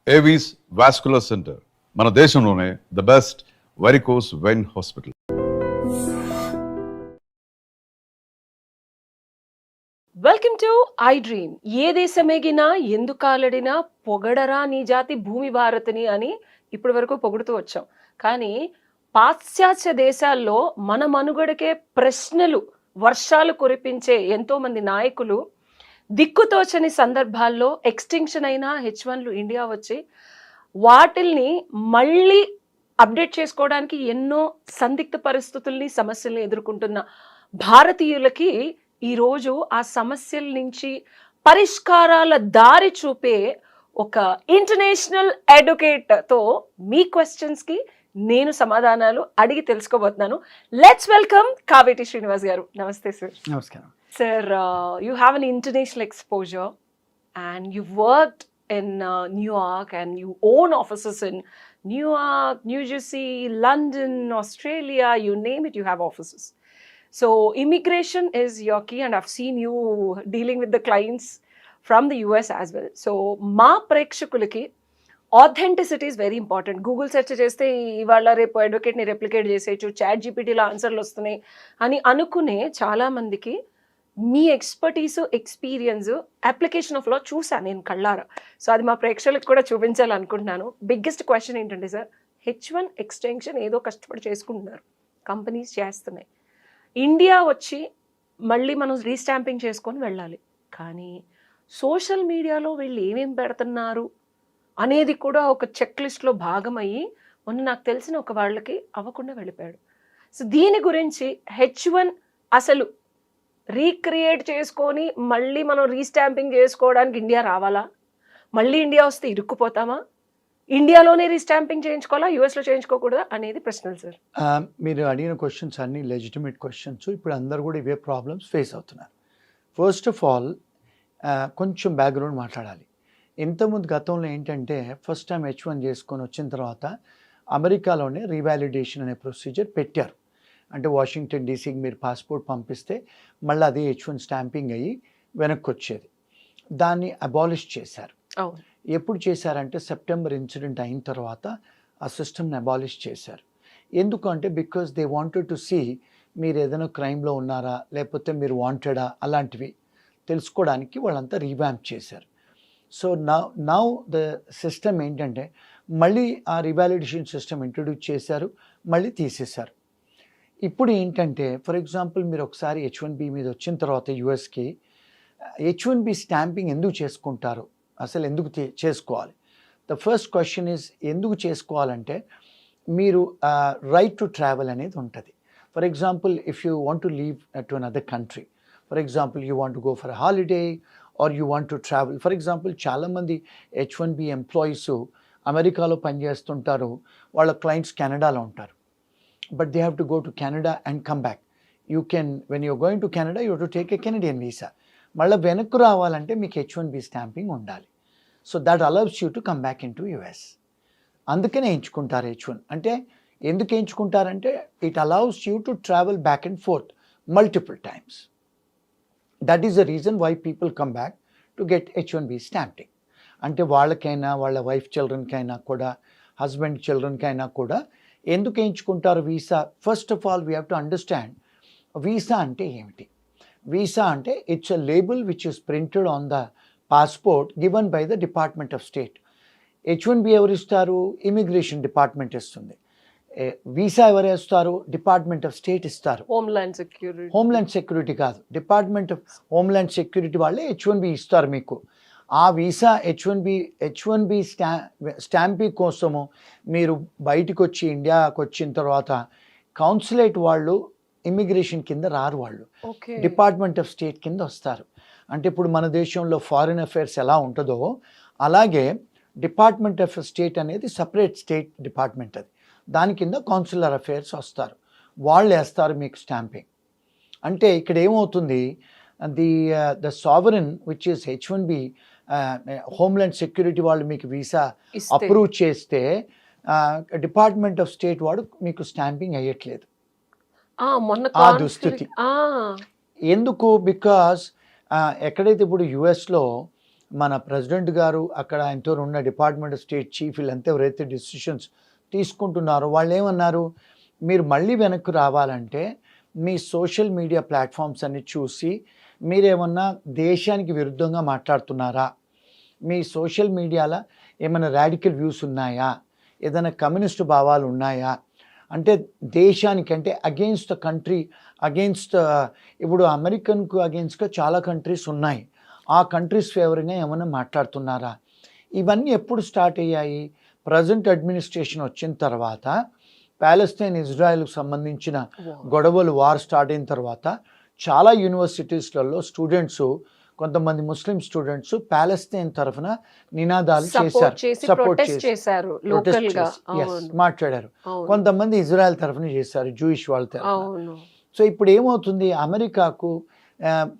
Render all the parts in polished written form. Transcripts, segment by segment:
Avis vascular centre మన దేశంలోనే the best varicose vein hospital. Welcome to I dream. ఏ దేశమేగినా ఎందుకాలడినా పొగడరా నీ జాతి భూమి భారతిని అని ఇప్పటి వరకు పొగుడుతూ వచ్చాం. కానీ పాశ్చాత్య దేశాల్లో మన మనుగడకే ప్రశ్నలు వర్షాలు కురిపించే ఎంతో మంది నాయకులు దిక్కుతోచని సందర్భాల్లో ఎక్స్టింక్షన్ అయిన H1లు ఇండియా వచ్చి వాటిల్ని మళ్ళీ అప్డేట్ చేసుకోవడానికి ఎన్నో సందిగ్ధ పరిస్థితుల్ని సమస్యల్ని ఎదుర్కొంటున్న భారతీయులకి ఈరోజు ఆ సమస్యల నుంచి పరిష్కారాల దారి చూపే ఒక ఇంటర్నేషనల్ ఎడ్యుకేటర్తో మీ క్వశ్చన్స్కి నేను సమాధానాలు అడిగి తెలుసుకోబోతున్నాను. లెట్స్ వెల్కమ్ కావేటి శ్రీనివాస్ గారు. నమస్తే సార్. నమస్కారం. Sir, you have an international exposure and you've worked in New York and you own offices in New York, New Jersey, London, Australia, you name it, you have offices. So immigration is your key and I've seen you dealing with the clients from the US as well. So మా ప్రేక్షకులకి authenticity is very important. Google search చేస్తే ఇవాళ రేపు అడ్వకేట్ని replicate చేసేయచ్చు, chat జీపీటీలో ఆన్సర్లు వస్తున్నాయి అని అనుకునే చాలామందికి మీ expertise, experience, application of law చూసాను నేను కళ్ళారా. సో అది మా ప్రేక్షకులకు కూడా చూపించాలనుకుంటున్నాను. బిగ్గెస్ట్ క్వశ్చన్ ఏంటంటే సార్, H1 ఎక్స్టెన్షన్ ఏదో కష్టపడి చేసుకుంటున్నారు, కంపెనీస్ చేస్తున్నాయి, ఇండియా వచ్చి మళ్ళీ మనం రీస్టాంపింగ్ చేసుకొని వెళ్ళాలి. కానీ సోషల్ మీడియాలో వీళ్ళు ఏమేమి పెడుతున్నారు అనేది కూడా ఒక చెక్ లిస్ట్లో భాగమయ్యి మొన్న నాకు తెలిసిన ఒక వాళ్ళకి అవ్వకుండా వెళ్ళిపోయాడు. సో దీని గురించి H1 అసలు రీక్రియేట్ చేసుకొని మళ్ళీ మనం రీస్టాంపింగ్ చేసుకోవడానికి ఇండియా రావాలా? మళ్ళీ ఇండియా వస్తే ఇరుక్కుపోతామా? ఇండియాలోనే రీస్టాంపింగ్ చేయించుకోవాలా, యూఎస్లో చేయించుకోకూడదా అనేది ప్రశ్నలు సార్. మీరు అడిగిన క్వశ్చన్స్ అన్నీ లెజిటిమేట్ క్వశ్చన్స్. ఇప్పుడు అందరు కూడా ఇవే ప్రాబ్లమ్స్ ఫేస్ అవుతున్నారు. ఫస్ట్ ఆఫ్ ఆల్ కొంచెం బ్యాక్గ్రౌండ్ మాట్లాడాలి. ఇంతకుముందు గతంలో ఏంటంటే ఫస్ట్ టైం H1 చేసుకొని వచ్చిన తర్వాత అమెరికాలోనే రీవాలిడేషన్ అనే ప్రొసీజర్ పెట్టారు. అంటే వాషింగ్టన్ డీసీకి మీరు పాస్పోర్ట్ పంపిస్తే మళ్ళీ అది H1 స్టాంపింగ్ అయ్యి వెనక్కి వచ్చేది. దాన్ని అబాలిష్ చేశారు. ఎప్పుడు చేశారంటే సెప్టెంబర్ ఇన్సిడెంట్ అయిన తర్వాత ఆ సిస్టమ్ని అబాలిష్ చేశారు. ఎందుకంటే because they wanted to see మీరు ఏదైనా క్రైమ్లో ఉన్నారా లేకపోతే మీరు వాంటెడా అలాంటివి తెలుసుకోవడానికి వాళ్ళంతా రీవ్యాంప్ చేశారు. సో నౌ ద సిస్టమ్ ఏంటంటే మళ్ళీ ఆ రివాలిడేషన్ సిస్టమ్ ఇంట్రడ్యూస్ చేశారు, మళ్ళీ తీసేశారు. ఇప్పుడు ఏంటంటే ఫర్ ఎగ్జాంపుల్ మీరు ఒకసారి H1B మీద వచ్చిన తర్వాత యూఎస్కి H1B స్టాంపింగ్ ఎందుకు చేసుకుంటారు, అసలు ఎందుకు చేసుకోవాలి? ద ఫస్ట్ క్వశ్చన్ ఈజ్ ఎందుకు చేసుకోవాలంటే మీరు రైట్ టు ట్రావెల్ అనేది ఉంటుంది. For example if you want to leave to another country, for example you want to go for holiday or you want to travel. For example చాలామంది H1B employees అమెరికాలో పనిచేస్తుంటారు, వాళ్ళ clients కెనడాలో ఉంటారు. But they have to go to Canada and come back. You can, when you're going to Canada, you have to take a Canadian visa. మళ్ళీ వెనక్కు రావాలంటే మీకు H1B stamping ఉండాలి. So that allows you to come back into US. అందుకనే ఎంచుకుంటారు H1. అంటే ఎందుకు ఎంచుకుంటారంటే it allows you to travel back and forth multiple times. That is the reason why people come back to get H1B stamping. అంటే వాళ్ళకైనా వాళ్ళ wife చిల్డ్రన్కైనా కూడా husband చిల్డ్రన్కైనా కూడా ఎందుకు ఎంచుకుంటారు visa? First of all we have to understand visa అంటే ఏమిటి. Visa అంటే it's a label which is printed on the passport given by the department of state. H1B ఎవరు ఇస్తారు? ఇమిగ్రేషన్ డిపార్ట్మెంట్ ఇస్తుంది. వీసా ఎవరు ఇస్తారు? డిపార్ట్మెంట్ ఆఫ్ స్టేట్ ఇస్తారు. Homeland security కాదు, డిపార్ట్మెంట్ ఆఫ్ హోమ్ల్యాండ్ సెక్యూరిటీ వాళ్ళే H1B ఇస్తారు మీకు. ఆ వీసా H1B స్టాంపింగ్ కోసము మీరు బయటకు వచ్చి ఇండియాకి వచ్చిన తర్వాత కౌన్సిలేట్ వాళ్ళు ఇమిగ్రేషన్ కింద రారు, వాళ్ళు డిపార్ట్మెంట్ ఆఫ్ స్టేట్ కింద వస్తారు. అంటే ఇప్పుడు మన దేశంలో ఫారిన్ అఫైర్స్ ఎలా ఉంటుందో అలాగే డిపార్ట్మెంట్ ఆఫ్ స్టేట్ అనేది సపరేట్ స్టేట్ డిపార్ట్మెంట్, అది దాని కింద కౌన్సిలర్ అఫైర్స్ వస్తారు, వాళ్ళు వేస్తారు మీకు స్టాంపింగ్. అంటే ఇక్కడ ఏమవుతుంది, the sovereign which is H1B homeland security వాళ్ళు మీకు వీసా అప్రూవ్ చేస్తే డిపార్ట్మెంట్ ఆఫ్ స్టేట్ వాడు మీకు స్టాంపింగ్ అయ్యట్లేదు. ఆ దుస్థితి ఎందుకు? బికాస్ ఎక్కడైతే ఇప్పుడు యుఎస్లో మన ప్రెసిడెంట్ గారు అక్కడ ఆయనతో ఉన్న డిపార్ట్మెంట్ ఆఫ్ స్టేట్ చీఫ్ వీళ్ళంతా ఎవరైతే డిసిషన్స్ తీసుకుంటున్నారో వాళ్ళు ఏమన్నారు, మీరు మళ్ళీ వెనక్కి రావాలంటే మీ సోషల్ మీడియా ప్లాట్ఫామ్స్ అన్ని చూసి మీరేమన్నా దేశానికి విరుద్ధంగా మాట్లాడుతున్నారా, మీ సోషల్ మీడియాలో ఏమైనా రాడికల్ వ్యూస్ ఉన్నాయా, ఏదైనా కమ్యూనిస్ట్ భావాలు ఉన్నాయా, అంటే దేశానికంటే అగెయిన్స్ట్ ద కంట్రీ, అగెయిన్స్ట్ ఇప్పుడు అమెరికన్కు అగెయిన్స్ట్గా చాలా కంట్రీస్ ఉన్నాయి, ఆ కంట్రీస్ ఫేవరింగ్గా ఏమైనా మాట్లాడుతున్నారా. ఇవన్నీ ఎప్పుడు స్టార్ట్ అయ్యాయి, ప్రజెంట్ అడ్మినిస్ట్రేషన్ వచ్చిన తర్వాత, ప్యాలెస్తైన్ ఇజ్రాయెల్కి సంబంధించిన గొడవలు వార్ స్టార్ట్ అయిన తర్వాత చాలా యూనివర్సిటీస్లలో స్టూడెంట్స్, కొంతమంది ముస్లిం స్టూడెంట్స్ ప్యాలెస్తైన్ తరఫున నినాదాలు సపోర్ట్ చేశారు, మాట్లాడారు. కొంతమంది ఇజ్రాయెల్ తరఫున చేశారు, జూయిష్ వాళ్ళ తరఫున. సో ఇప్పుడు ఏమవుతుంది, అమెరికాకు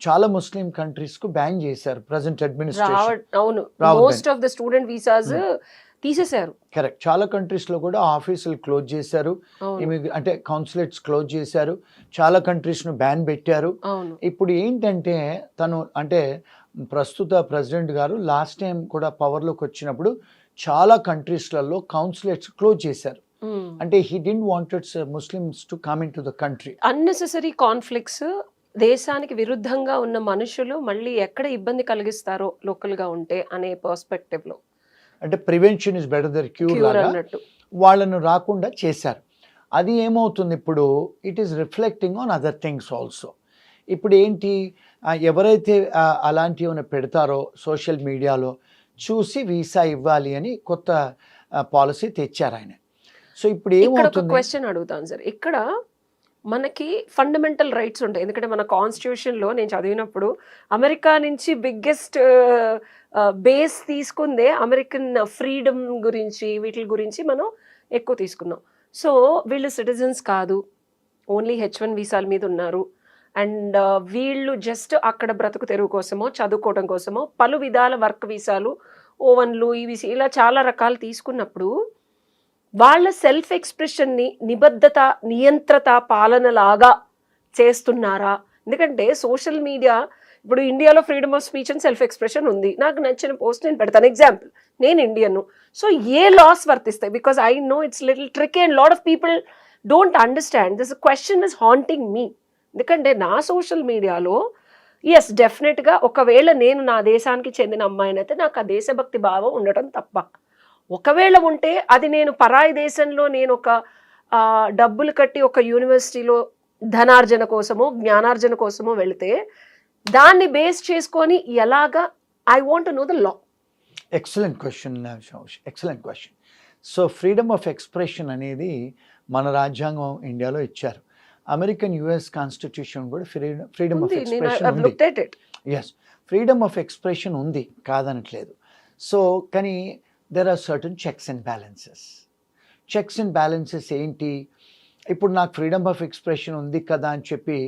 చాలా ముస్లిం కంట్రీస్ కు బ్యాన్ చేశారు ప్రజెంట్ అడ్మినిస్ట్రేషన్. తీసేశారు. కరెక్ట్. చాలా కంట్రీస్ లో కూడా ఆఫీసులు క్లోజ్ చేశారు, అంటే కౌన్సిలేట్స్ క్లోజ్ చేశారు, చాలా కంట్రీస్ ను బ్యాన్ పెట్టారు. ఇప్పుడు ఏంటంటే తను అంటే ప్రస్తుత ప్రెసిడెంట్ గారు లాస్ట్ టైం కూడా పవర్లోకి వచ్చినప్పుడు చాలా కంట్రీస్లలో కౌన్సిలేట్స్ క్లోజ్ చేశారు. అంటే he didn't wanted Muslims to come in to the country. Unnecessary conflicts, దేశానికి విరుద్ధంగా ఉన్న మనుషులు మళ్ళీ ఎక్కడ ఇబ్బంది కలిగిస్తారో లోకల్ గా ఉంటే అనే పర్స్పెక్టివ్ లో, అంటే prevention is better than cure లాగా వాళ్ళను రాకుండా చేశారు. అది ఏమవుతుంది ఇప్పుడు, it is reflecting on other things also. ఇప్పుడు ఏంటి, ఎవరైతే అలాంటివి ఏమైనా పెడతారో సోషల్ మీడియాలో చూసి వీసా ఇవ్వాలి అని కొత్త పాలసీ తెచ్చారు ఆయన. సో ఇప్పుడు ఏమవుతుంది, క్వశ్చన్ అడుగుతాను సార్, ఇక్కడ మనకి ఫండమెంటల్ రైట్స్ ఉంటాయి. ఎందుకంటే మన కాన్స్టిట్యూషన్లో నేను చదివినప్పుడు అమెరికా నుంచి బిగ్గెస్ట్ బేస్ తీసుకుందే అమెరికన్ ఫ్రీడమ్ గురించి, వీటి గురించి మనం ఎక్కువ తీసుకున్నాం. సో వీళ్ళు సిటిజన్స్ కాదు, ఓన్లీ H1 వీసాల మీద ఉన్నారు, అండ్ వీళ్ళు జస్ట్ అక్కడ బ్రతుకు తెరువు కోసమో చదువుకోవడం కోసమో పలు విధాల వర్క్ వీసాలు, ఓవన్లు, ఇవి ఇలా చాలా రకాలు తీసుకున్నప్పుడు వాళ్ళ సెల్ఫ్ ఎక్స్ప్రెషన్ని నిబద్ధత, నియంత్రత, పాలనలాగా చేస్తున్నారా? ఎందుకంటే సోషల్ మీడియా ఇప్పుడు ఇండియాలో freedom of speech and self expression ఉంది, నాకు నచ్చిన పోస్ట్ నేను పెడతాను. ఎగ్జాంపుల్, నేను ఇండియన్, సో ఏ లాస్ వర్తిస్తాయి? Because I know it's little tricky and lot of people don't understand this question is haunting me. ఎందుకంటే నా సోషల్ మీడియాలో ఎస్ డెఫినెట్గా ఒకవేళ నేను నా దేశానికి చెందిన అమ్మాయినైతే నాకు ఆ దేశభక్తి భావం ఉండటం తప్ప, ఒకవేళ ఉంటే అది నేను పరాయి దేశంలో నేను ఒక డబ్బులు కట్టి ఒక యూనివర్సిటీలో ధనార్జన కోసమో జ్ఞానార్జన కోసమో వెళితే దాన్ని బేస్ చేసుకొని ఎలాగా, I want to know the law. Excellent question, excellent question. So freedom of expression అనేది మన రాజ్యాంగం ఇండియాలో ఇచ్చారు. అమెరికన్ యుఎస్ కాన్స్టిట్యూషన్ కూడా ఫ్రీడమ్ ఆఫ్ ఎక్స్ప్రెషన్ ఉంది. ఎస్, ఫ్రీడమ్ ఆఫ్ ఎక్స్ప్రెషన్ ఉంది, కాదనట్లేదు. సో కానీ there are certain checks and balances. Checks and balances ఏంటి, ఇప్పుడు నాకు ఫ్రీడమ్ ఆఫ్ ఎక్స్ప్రెషన్ ఉంది కదా అని చెప్పి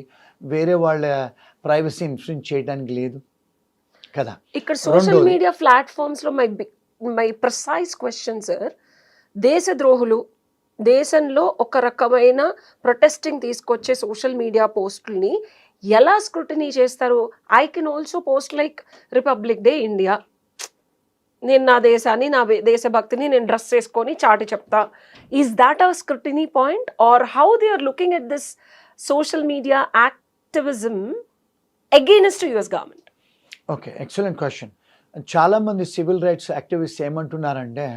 వేరే వాళ్ళ ప్రైవసీ ఇన్ఫ్లుయెన్స్ చేయడానికి లేదు కదా. ఇక్కడ సోషల్ మీడియా ప్లాట్ఫామ్స్ లో మై ప్రిసైజ్ క్వశ్చన్ సార్, దేశద్రోహులు దేశంలో ఒక రకమైన ప్రొటెస్టింగ్ తీసుకొచ్చే సోషల్ మీడియా పోస్టుల్ని ఎలా స్క్రూటినీ చేస్తారు? I can also post like republic day India, నేను నా దేశాన్ని, నా దేశభక్తిని నేను డ్రెస్ చేసుకొని చాటి చెప్తా. Is that a scrutiny point, or how they are looking at this social media activism against US government? Okay, excellent question. చాలామంది సివిల్ రైట్స్ యాక్టివిస్ట్స్ ఏమంటున్నారంటే,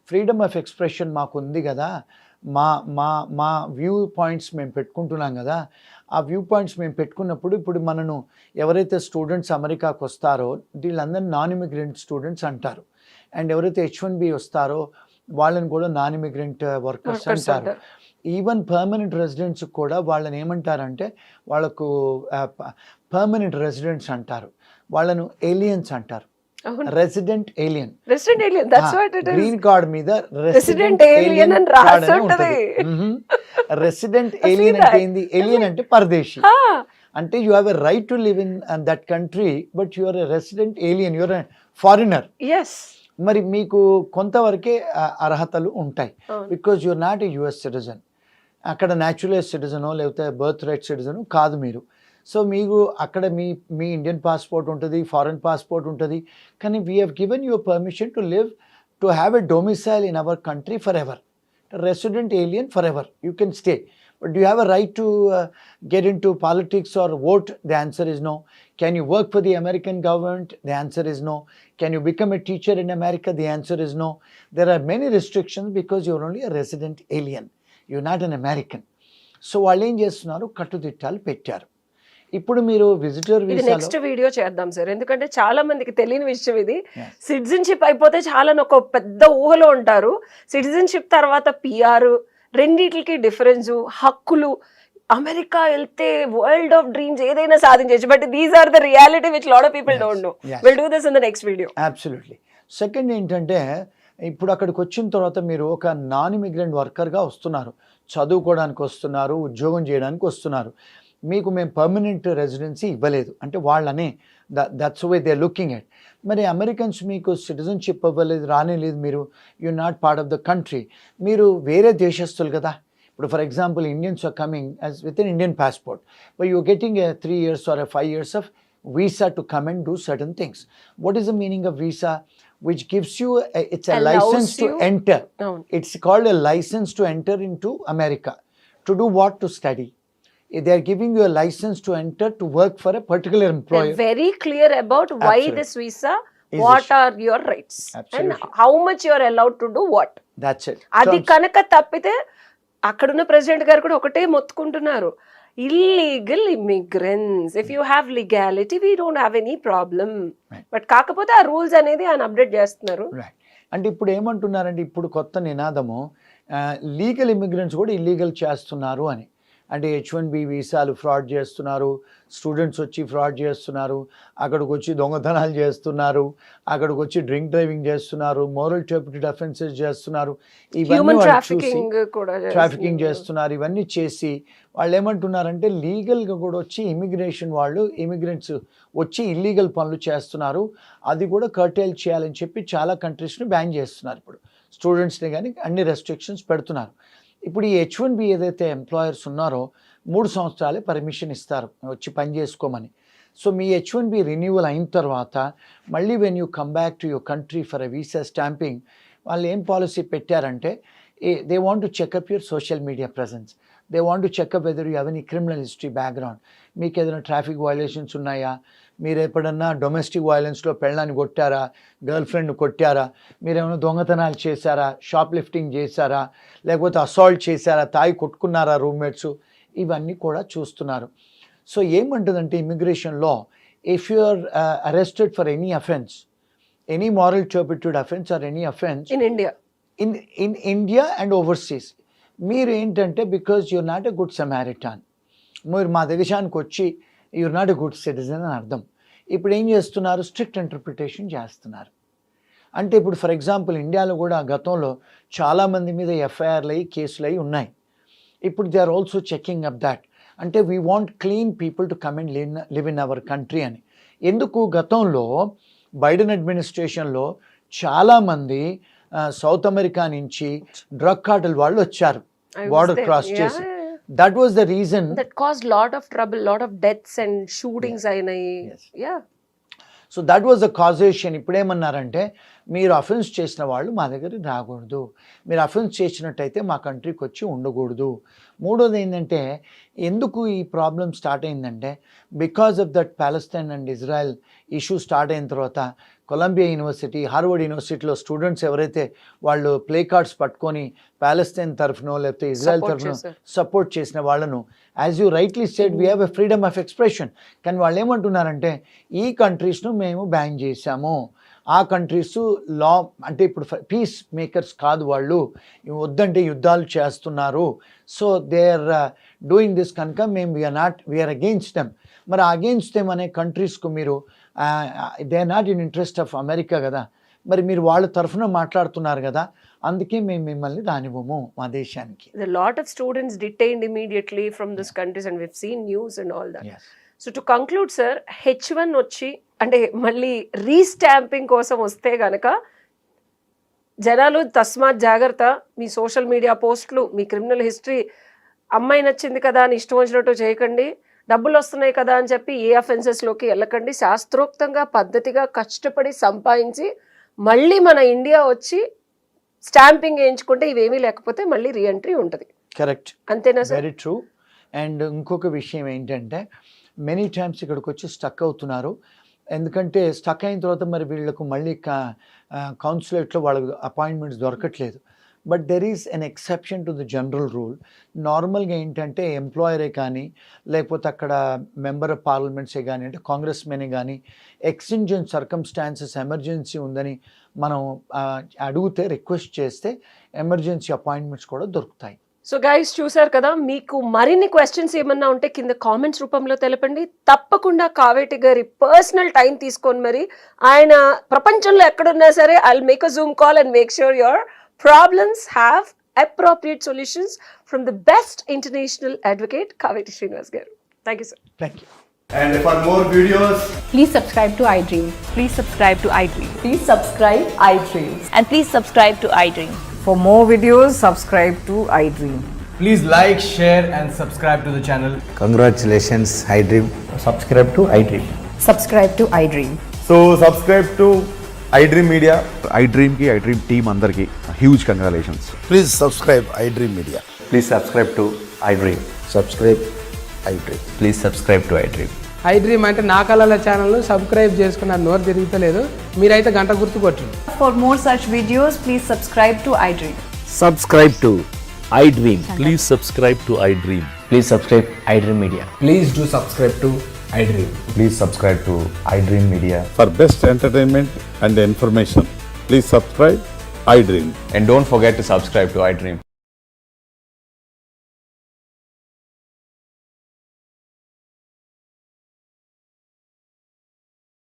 ఫ్రీడమ్ ఆఫ్ ఎక్స్ప్రెషన్ మాకు ఉంది కదా, మా మా మా వ్యూ పాయింట్స్ మేము పెట్టుకుంటున్నాం కదా, ఆ వ్యూ పాయింట్స్ మేము పెట్టుకున్నప్పుడు ఇప్పుడు మనను ఎవరైతే స్టూడెంట్స్ అమెరికాకు వస్తారో వీళ్ళందరూ నాన్ ఇమిగ్రెంట్ స్టూడెంట్స్ అంటారు, అండ్ ఎవరైతే H1B వస్తారో వాళ్ళని కూడా నాన్ ఇమిగ్రెంట్ వర్కర్స్ అంటారు. ఈవెన్ పర్మనెంట్ రెసిడెంట్స్ కూడా వాళ్ళని ఏమంటారంటే వాళ్ళకు పర్మనెంట్ రెసిడెంట్స్ అంటారు, వాళ్ళను ఏలియన్స్ అంటారు. రెసిడెంట్ ఏలియన్, గ్రీన్ కార్డ్ మీద రెసిడెంట్ ఏలియన్ అని రాసి ఉంటది. రెసిడెంట్ ఏలియన్ అంటే ఏంది? ఏలియన్ అంటే పరదేశీ, అంటే you have a right to live in that country but you are a resident alien, you are a foreigner. మరి మీకు కొంతవరకే అర్హతలు ఉంటాయి, because you are not a US citizen. అక్కడ న్యాచురలైజ్ సిటిజనో లేకపోతే బర్త్ రైట్ సిటిజను కాదు మీరు. సో మీకు అక్కడ మీ ఇండియన్ పాస్పోర్ట్ ఉంటుంది, ఫారెన్ పాస్పోర్ట్ ఉంటుంది, కానీ we have given you permission to live, to have a domicile in our country for ever. Resident alien forever, you can stay. But do you have a right to get into politics or vote? The answer is no. Can you work for the American government? The answer is no. Can you become a teacher in America? The answer is no. There are many restrictions because you're only a resident alien. You're not an American. So వాళ్ళు ఏం చేస్తున్నారు, కట్టుదిట్టాలు పెట్టారు. ఇప్పుడు మీరు visitor ఇది వీసాలో next video చేద్దాం sir, ఎందుకంటే చాలా మందికి తెలియని విషయం ఇది. సిటిజన్షిప్ అయిపోతే చాలా ఒక పెద్ద ఊహలో ఉంటారు. సిటిజన్షిప్ తర్వాత పిఆర్, రెండిటికి డిఫరెన్స్, హక్కులు, అమెరికా వెళ్తే వరల్డ్ ఆఫ్ డ్రీమ్స్ ఏదైనా సాధించవచ్చు. But these are the reality which lot of people don't know. Will do this in the next video. Absolutely. Second ఏంటంటే, ఇప్పుడు అక్కడికి వచ్చిన తర్వాత మీరు ఒక నాన్ ఇమిగ్రెంట్ వర్కర్గా వస్తున్నారు, చదువుకోవడానికి వస్తున్నారు, ఉద్యోగం చేయడానికి వస్తున్నారు. మీకు మేము పర్మనెంట్ రెసిడెన్సీ ఇవ్వలేదు అంటే వాళ్ళనే, that's way they are looking at. మరి అమెరికన్స్ మీకు సిటిజన్షిప్ ఇవ్వలేదు, రానేలేదు, మీరు you not part of the country, మీరు వేరే దేశస్తులు కదా. ఇప్పుడు for example Indians are coming as with an Indian passport, but you getting a 3 years or a 5 years of visa to come and do certain things. What is the meaning of visa? Which gives you it's a Allows license to you- enter. No. It's called a license to enter into America. To do what? To study. They are giving you a license to enter to work for a particular employer. They're very clear about why Absolutely. this visa, Is what issued. are your rights, Absolutely. and how much you are allowed to do what. That's it. అది Terms. కనుక తప్పితే అక్కడున్న president గారు కూడా ఒకటే మొత్తుకుంటున్నారు, illegal immigrants, if you have legality we don't have any problem. Right. But కాకపోతే ఆ రూల్స్ అనేది ఆయన అప్డేట్ చేస్తున్నారు. రైట్. అంటే ఇప్పుడు ఏమంటున్నారంటే, ఇప్పుడు కొత్త నినాదము లీగల్ ఇమిగ్రెంట్స్ కూడా ఇల్లీగల్ చేస్తున్నారు అని. అంటే H1B వీసాలు ఫ్రాడ్ చేస్తున్నారు, స్టూడెంట్స్ వచ్చి ఫ్రాడ్ చేస్తున్నారు, అక్కడికి వచ్చి దొంగతనాలు చేస్తున్నారు, అక్కడికి వచ్చి డ్రింక్ డ్రైవింగ్ చేస్తున్నారు, మోరల్ టర్పిటెడ్ అఫెన్సెస్ చేస్తున్నారు, ఇవన్నీ హ్యూమన్ వాళ్ళు చూసి ట్రాఫికింగ్ కూడా ట్రాఫికింగ్ చేస్తున్నారు. ఇవన్నీ చేసి వాళ్ళు ఏమంటున్నారంటే, లీగల్గా కూడా వచ్చి ఇమిగ్రేషన్ వాళ్ళు, ఇమిగ్రెంట్స్ వచ్చి ఇల్లీగల్ పనులు చేస్తున్నారు, అది కూడా కర్టైల్ చేయాలని చెప్పి చాలా కంట్రీస్ని బ్యాన్ చేస్తున్నారు. ఇప్పుడు స్టూడెంట్స్ని కానీ అన్ని రెస్ట్రిక్షన్స్ పెడుతున్నారు. ఇప్పుడు ఈ H1B ఏదైతే ఎంప్లాయర్స్ ఉన్నారో 3 సంవత్సరాలే పర్మిషన్ ఇస్తారు వచ్చి పని చేసుకోమని. సో మీ H1B రెన్యూవల్ అయిన తర్వాత మళ్ళీ when you come back to your country for a visa stamping, వాళ్ళు ఏం పాలసీ పెట్టారంటే, they want to checkup your social media presence, they want to checkup whether you have any criminal history background, మీకు ఏదైనా traffic violations ఉన్నాయా, మీరు ఎప్పుడన్నా domestic వైలెన్స్లో పెళ్ళాన్ని కొట్టారా, గర్ల్ ఫ్రెండ్ కొట్టారా, మీరేమైనా దొంగతనాలు చేశారా, షాప్ లిఫ్టింగ్ చేశారా, లేకపోతే అసాల్ట్ చేశారా, తాయి కొట్టుకున్నారా రూమ్మేట్స్, ఇవన్నీ కూడా చూస్తున్నారు. సో ఏమంటుందంటే ఇమిగ్రేషన్లో, if you are arrested for any offence, any moral turpitude offence or any offence in India, in India and overseas, మీరు ఏంటంటే because you're not a good Samaritan, మీరు మా దేశానికి వచ్చి you're not a good citizen అని అర్థం. ఇప్పుడు ఏం చేస్తున్నారు, స్ట్రిక్ట్ ఇంటర్ప్రిటేషన్ చేస్తున్నారు. అంటే ఇప్పుడు ఫర్ ఎగ్జాంపుల్ ఇండియాలో కూడా గతంలో చాలామంది మీద ఎఫ్ఐఆర్లు అయ్యి కేసులు అయ్యి ఉన్నాయి. ఇప్పుడు they are also checking up that. అంటే we want clean people to come and live in our country అని. ఎందుకు, గతంలో బైడెన్ అడ్మినిస్ట్రేషన్లో చాలామంది సౌత్ అమెరికా నుంచి డ్రగ్ కార్టెల్ వాళ్ళు వచ్చారు బార్డర్ క్రాస్ చేసి. That was the reason that cause lot of trouble, lot of deaths and shootings అయినాయి. Yeah, so that was the causation. ఇప్పుడేమన్నారంటే, మీరు అఫెన్స్ చేసిన వాళ్ళు మా దగ్గరికి రాకూడదు, మీరు అఫెన్స్ చేసినట్టయితే మా కంట్రీకి వచ్చి ఉండకూడదు. మూడోది ఏంటంటే, ఎందుకు ఈ ప్రాబ్లం స్టార్ట్ అయిందంటే, because of that Palestine and Israel issue start అయిన తర్వాత కొలంబియా యూనివర్సిటీ, హార్వర్డ్ యూనివర్సిటీలో స్టూడెంట్స్ ఎవరైతే వాళ్ళు ప్లే కార్డ్స్ పట్టుకొని ప్యాలెస్తైన్ తరఫునో లేకపోతే ఇజ్రాయెల్ తరఫునో సపోర్ట్ చేసిన వాళ్ళను, as you rightly said, we have a freedom of expression. కానీ వాళ్ళు ఏమంటున్నారంటే, ఈ కంట్రీస్ను మేము బ్యాన్ చేశాము, ఆ కంట్రీస్ లా అంటే ఇప్పుడు పీస్ మేకర్స్ కాదు వాళ్ళు, వద్దంటే యుద్ధాలు చేస్తున్నారు, so they are doing this, కనుక మేము వీఆర్ అగెయిన్స్ట్ దెమ్. మరి అగెయిన్స్ట్ దెమ్ అనే కంట్రీస్కు మీరు they are not in interest of America కదా, మరి మీరు వాళ్ళ తరఫున మాట్లాడుతున్నారు కదా, అందుకే మేము మిమ్మల్ని రానివ్వము మా దేశానికి. the lot of students detained immediately from this countries and we've seen news and all that. Yes. So to conclude sir, H1 వచ్చి అంటే మళ్ళీ రీస్టాంపింగ్ కోసం వస్తే గనక జనాలు తస్మాత్ జాగ్రత్త, మీ సోషల్ మీడియా పోస్టులు, మీ క్రిమినల్ హిస్టరీ, అమ్మాయి నచ్చింది కదా అని ఇష్టం వచ్చినట్టు చేయకండి, డబ్బులు వస్తున్నాయి కదా అని చెప్పి ఏ అఫెన్సెస్లోకి వెళ్ళకండి. శాస్త్రోక్తంగా పద్ధతిగా కష్టపడి సంపాదించి మళ్ళీ మన ఇండియా వచ్చి స్టాంపింగ్ వేయించుకుంటే ఇవేమీ లేకపోతే మళ్ళీ రీఎంట్రీ ఉంటుంది. కరెక్ట్, అంతేనా సార్? Very true. అండ్ ఇంకొక విషయం ఏంటంటే మెనీ టైమ్స్ ఇక్కడికి వచ్చి స్టక్ అవుతున్నారు. ఎందుకంటే స్టక్ అయిన తర్వాత మరి వీళ్ళకు మళ్ళీ కౌన్సిలేట్లో వాళ్ళకు అపాయింట్మెంట్స్ దొరకట్లేదు. But there is an exception to the general rule. నార్మల్గా ఏంటంటే ఎంప్లాయరే కానీ లేకపోతే అక్కడ మెంబర్ ఆఫ్ పార్లమెంట్సే కానీ అంటే కాంగ్రెస్ మెనే కానీ ఎక్స్టెన్షన్ సర్కమ్స్టాన్సెస్ ఎమర్జెన్సీ ఉందని మనం అడిగితే రిక్వెస్ట్ చేస్తే ఎమర్జెన్సీ అపాయింట్మెంట్స్ కూడా దొరుకుతాయి. సో గైస్ చూసారు కదా, మీకు మరిన్ని క్వశ్చన్స్ ఏమన్నా ఉంటే కింద కామెంట్స్ రూపంలో తెలపండి. తప్పకుండా కావేటి గారి పర్సనల్ టైం తీసుకొని మరి ఆయన ప్రపంచంలో ఎక్కడున్నా సరే I will make a Zoom call and make sure your problems have appropriate solutions from the best international advocate Kaveti Srinivas garu. Thank you sir. Thank you. And for more videos, Please subscribe to iDream. Please subscribe to iDream. Please subscribe iDream. And please subscribe to iDream. For more videos, subscribe to iDream. please like, share and subscribe to the channel. Congratulations, iDream. Subscribe to iDream. Subscribe to iDream. So subscribe to iDream Media. iDream team అందరికి huge congratulations. Please subscribe iDream Media. Please subscribe to iDream. Subscribe iDream. Please subscribe to iDream. iDream అంటే నా కళల ఛానల్ను subscribe చేసుకున్న నోరు తిరుగుతలేదు, మీరైతే గంట గుర్తు కొట్టండి. For more such videos, please subscribe to iDream. Subscribe to iDream. Please subscribe to iDream. Please subscribe iDream Media. Please do subscribe to iDream. Please subscribe to iDream Media. For best entertainment and information, please subscribe iDream. And don't forget to subscribe to iDream.